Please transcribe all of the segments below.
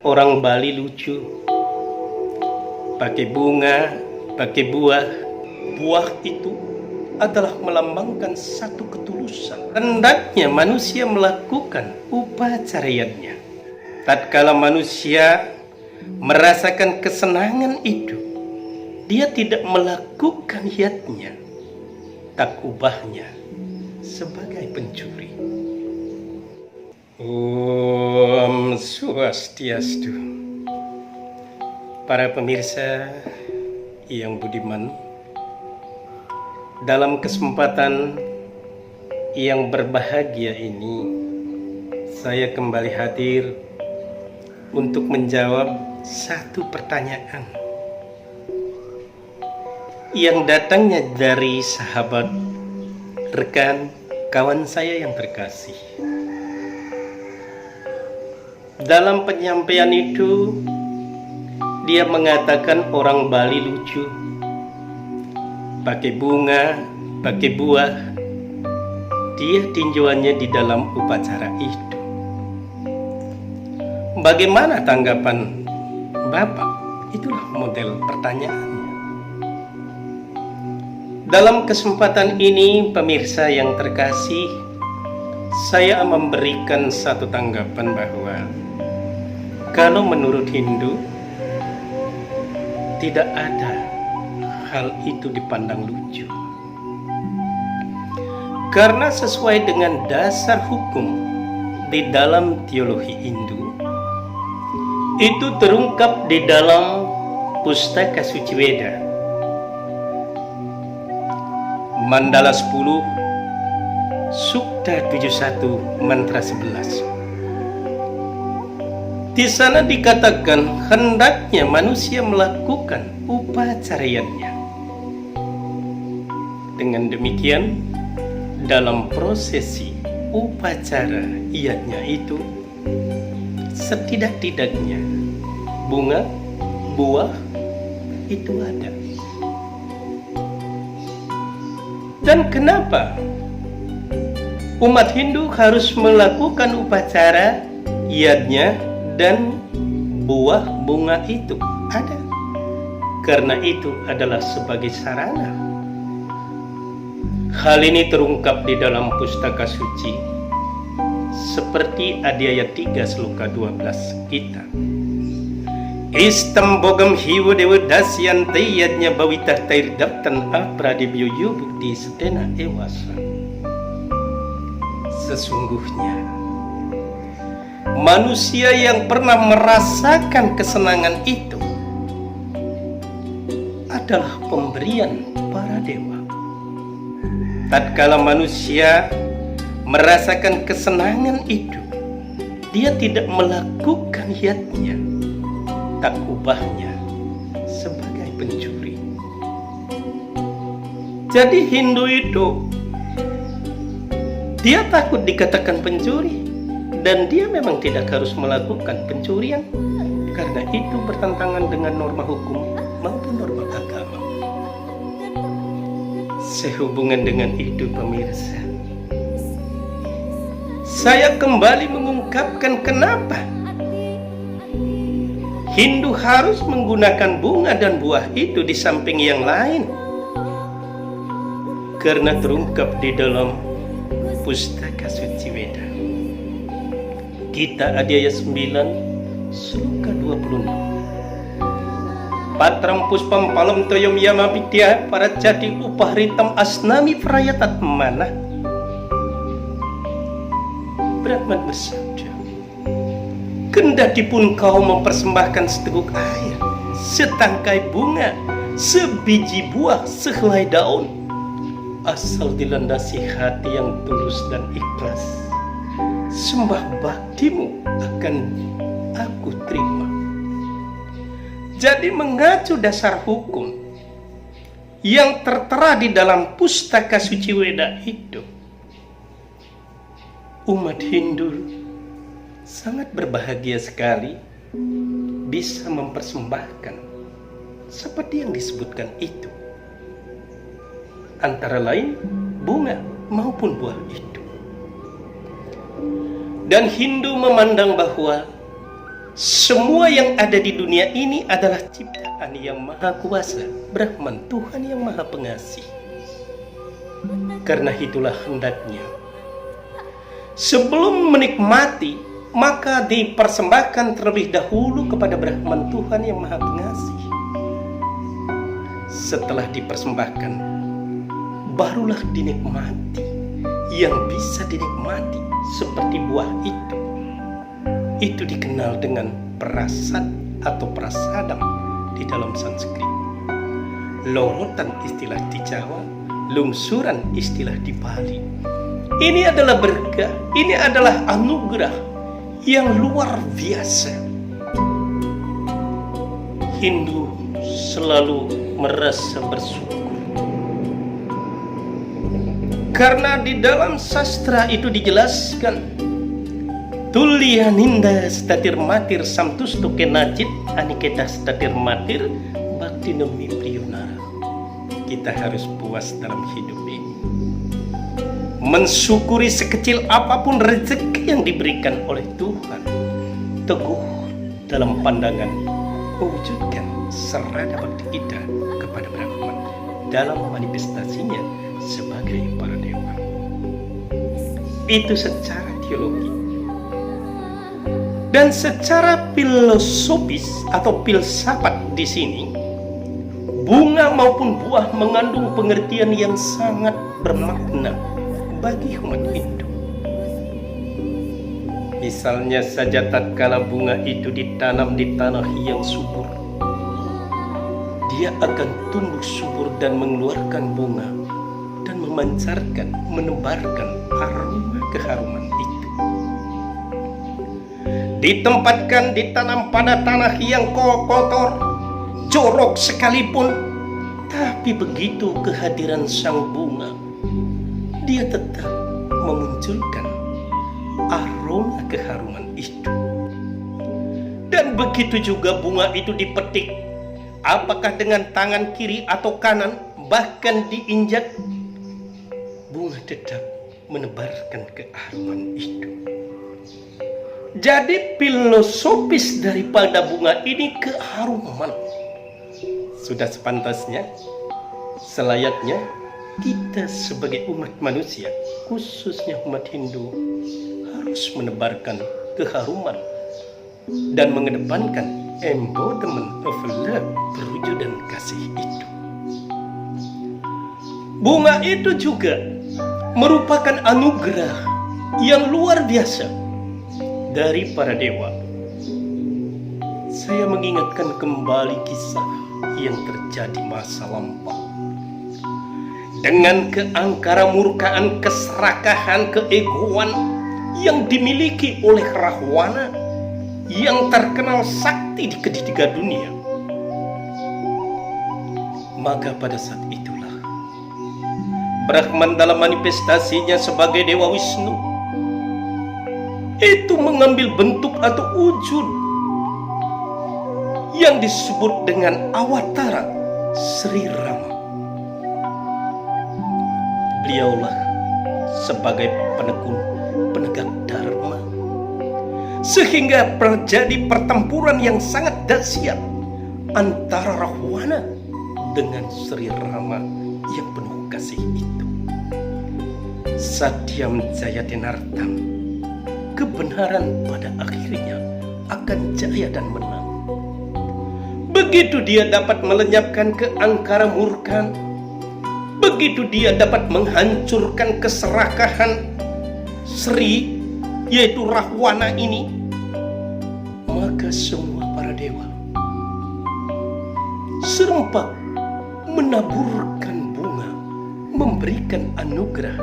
Orang Bali lucu, pakai bunga, pakai buah. Buah itu adalah melambangkan satu ketulusan. Hendaknya manusia melakukan upacariannya. Tatkala manusia merasakan kesenangan itu, dia tidak melakukan hiatnya, tak ubahnya sebagai pencuri. Om Swastiastu. Para pemirsa yang budiman, dalam kesempatan yang berbahagia ini, saya kembali hadir untuk menjawab satu pertanyaan yang datangnya dari sahabat, rekan, kawan saya yang terkasih. Dalam penyampaian itu, dia mengatakan orang Bali lucu, pakai bunga, pakai buah. Dia tinjauannya di dalam upacara itu. Bagaimana tanggapan Bapak? Itulah model pertanyaannya. Dalam kesempatan ini, pemirsa yang terkasih, saya memberikan satu tanggapan bahwa kalau menurut Hindu, tidak ada hal itu dipandang lucu. Karena sesuai dengan dasar hukum di dalam teologi Hindu, itu terungkap di dalam Pustaka Suci Weda, Mandala 10, Sukta 71, Mantra 11. Di sana dikatakan hendaknya manusia melakukan upacariannya. Dengan demikian, dalam prosesi upacara iatnya itu, setidak-tidaknya bunga, buah itu ada. Dan kenapa umat Hindu harus melakukan upacara iatnya dan buah bunga itu ada? Karena itu adalah sebagai sarana. Hal ini terungkap di dalam Pustaka Suci seperti Adhyaya 3 Sloka 12 kita. Istam bogam hiwa dewa dasyante yadnya bawitah tair daptan apradibyo yubukti setena ewasa. Sesungguhnya manusia yang pernah merasakan kesenangan itu adalah pemberian para dewa. Tatkala manusia merasakan kesenangan itu, dia tidak melakukan hiatnya, tak ubahnya sebagai pencuri. Jadi Hindu itu, dia takut dikatakan pencuri. Dan dia memang tidak harus melakukan pencurian, karena itu bertentangan dengan norma hukum maupun norma agama. Sehubungan dengan itu, pemirsa, saya kembali mengungkapkan kenapa Hindu harus menggunakan bunga dan buah itu di samping yang lain. Karena terungkap di dalam Pustaka Suci Weda, kita Adhyaya 9 Sloka 26. Patram puspam palam toyom yama vidya para jadi upah ritam asnami prayatat mana. Brahman bersabda, kendatipun kau mempersembahkan seteguk air, setangkai bunga, sebiji buah, sehelai daun, asal dilandasi hati yang tulus dan ikhlas, sembah baktimu akan aku terima. Jadi mengacu dasar hukum yang tertera di dalam Pustaka Suci Weda itu, umat Hindu sangat berbahagia sekali bisa mempersembahkan seperti yang disebutkan itu, antara lain bunga maupun buah itu. Dan Hindu memandang bahwa Semua yang ada di dunia ini adalah ciptaan yang maha kuasa, Brahman, Tuhan yang maha pengasih. Karena itulah hendaknya sebelum menikmati, maka dipersembahkan terlebih dahulu kepada Brahman, Tuhan yang maha pengasih. Setelah dipersembahkan, barulah dinikmati. Yang bisa dinikmati seperti buah itu dikenal dengan prasad atau prasadam di dalam Sanskrit. Lorotan istilah di Jawa, lungsuran istilah di Bali. Ini adalah berkah, ini adalah anugerah yang luar biasa. Hindu selalu merasa bersyukur karena di dalam sastra itu dijelaskan, Tulyaninda statir matir samtustu kenacit aniketa statir matir bakti nemi priyunara. Kita harus puas dalam hidup ini, mensyukuri sekecil apapun rezeki yang diberikan oleh Tuhan, teguh dalam pandangan mewujudkan serada bakti kita kepada Brahman dalam manifestasinya sebagai para dewa. Itu secara teologi. Dan secara filosofis atau filsafat di sini, bunga maupun buah mengandung pengertian yang sangat bermakna bagi umat Hindu. Misalnya saja tatkala bunga itu ditanam di tanah yang subur, dia akan tumbuh subur dan mengeluarkan bunga dan memancarkan, menebarkan aroma keharuman itu. Ditempatkan, ditanam pada tanah yang kotor, jorok sekalipun, tapi begitu kehadiran sang bunga, dia tetap memunculkan aroma keharuman itu. Dan begitu juga bunga itu dipetik, apakah dengan tangan kiri atau kanan, bahkan diinjak, bunga tetap menebarkan keharuman itu. Jadi filosofis daripada bunga ini keharuman. Sudah sepantasnya, selayaknya kita sebagai umat manusia, khususnya umat Hindu, harus menebarkan keharuman dan mengedepankan embodiment of love, perwujudan kasih itu. Bunga itu juga merupakan anugerah yang luar biasa dari para dewa. Saya mengingatkan kembali kisah yang terjadi masa lampau. Dengan keangkara murkaan, keserakahan, keegoan yang dimiliki oleh Rahwana yang terkenal sakti di ketiga dunia, maka pada saat itulah Brahman dalam manifestasinya sebagai Dewa Wisnu itu mengambil bentuk atau wujud yang disebut dengan Awatara Sri Rama. Beliaulah sebagai penekun, penegak dharma, sehingga terjadi pertempuran yang sangat dahsyat antara Rahwana dengan Sri Rama yang penuh kasih itu. Satyam Jayatinartam, kebenaran pada akhirnya akan jaya dan menang. Begitu dia dapat melenyapkan keangkara murkaan, begitu dia dapat menghancurkan keserakahan Sri, yaitu Rahwana ini, maka semua para dewa serempak menaburkan bunga, memberikan anugerah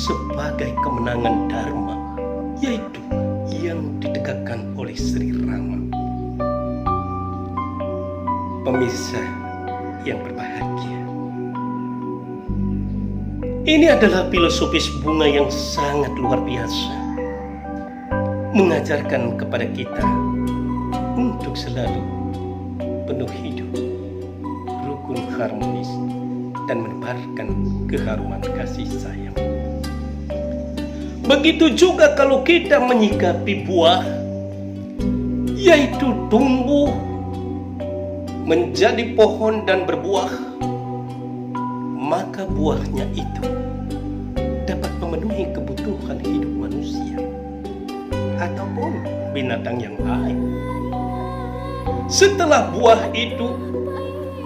sebagai kemenangan dharma, yaitu yang ditegakkan oleh Sri Rama. Pemirsa yang berbahagia, ini adalah filosofis bunga yang sangat luar biasa, mengajarkan kepada kita untuk selalu penuh hidup, rukun harmonis, dan menebarkan keharuman kasih sayang. Begitu juga kalau kita menyikapi buah, yaitu tumbuh menjadi pohon dan berbuah, maka buahnya itu dapat memenuhi kebutuhan hidup manusia ataupun binatang yang lain. Setelah buah itu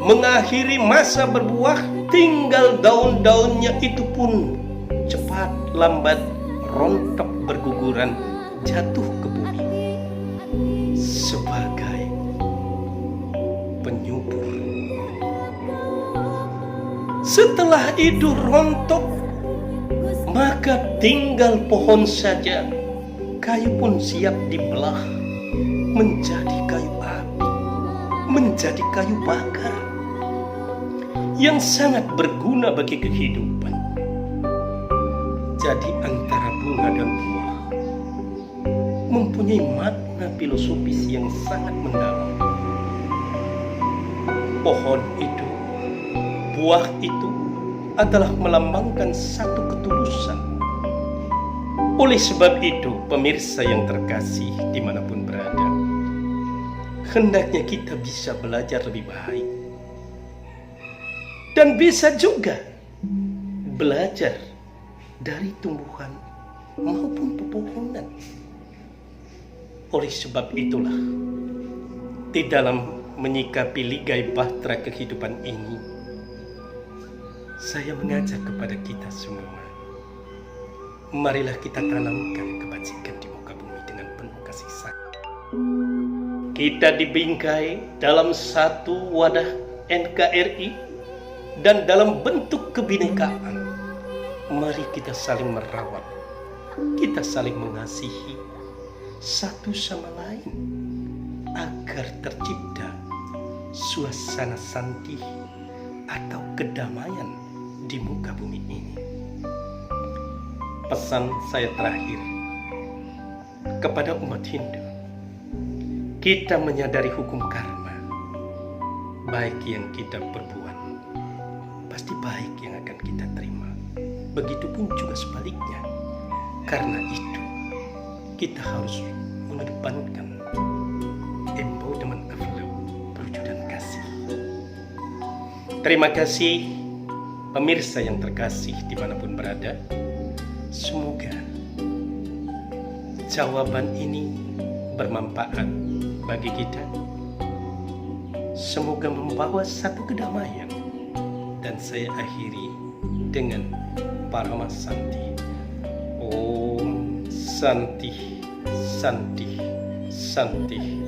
mengakhiri masa berbuah, tinggal daun-daunnya itu pun cepat lambat rontok berguguran jatuh ke bumi sebagai penyubur. Setelah itu rontok, maka tinggal pohon saja. Kayu pun siap dibelah menjadi kayu api, menjadi kayu bakar yang sangat berguna bagi kehidupan. Jadi antara bunga dan buah mempunyai makna filosofis yang sangat mendalam. Pohon itu, buah itu adalah melambangkan satu ketulusan. Oleh sebab itu, pemirsa yang terkasih dimanapun berada, hendaknya kita bisa belajar lebih baik dan bisa juga belajar dari tumbuhan maupun pepohonan. Oleh sebab itulah, di dalam menyikapi ligai bahtera kehidupan ini, saya mengajak kepada kita semua, marilah kita tanamkan kebajikan di muka bumi dengan penuh kasih sayang. Kita dibingkai dalam satu wadah NKRI dan dalam bentuk kebinekaan. Mari kita saling merawat, kita saling mengasihi satu sama lain agar tercipta suasana santih atau kedamaian di muka bumi ini. Pesan saya terakhir kepada umat Hindu, kita menyadari hukum karma. Baik yang kita perbuat, pasti baik yang akan kita terima. Begitupun juga sebaliknya. Karena itu, kita harus mengedepankan embodiment of love, perwujudan kasih. Terima kasih pemirsa yang terkasih dimanapun berada. Semoga jawaban ini bermanfaat bagi kita. Semoga membawa satu kedamaian. Dan saya akhiri dengan Parama Santi. Om Santi, Santi, Santi.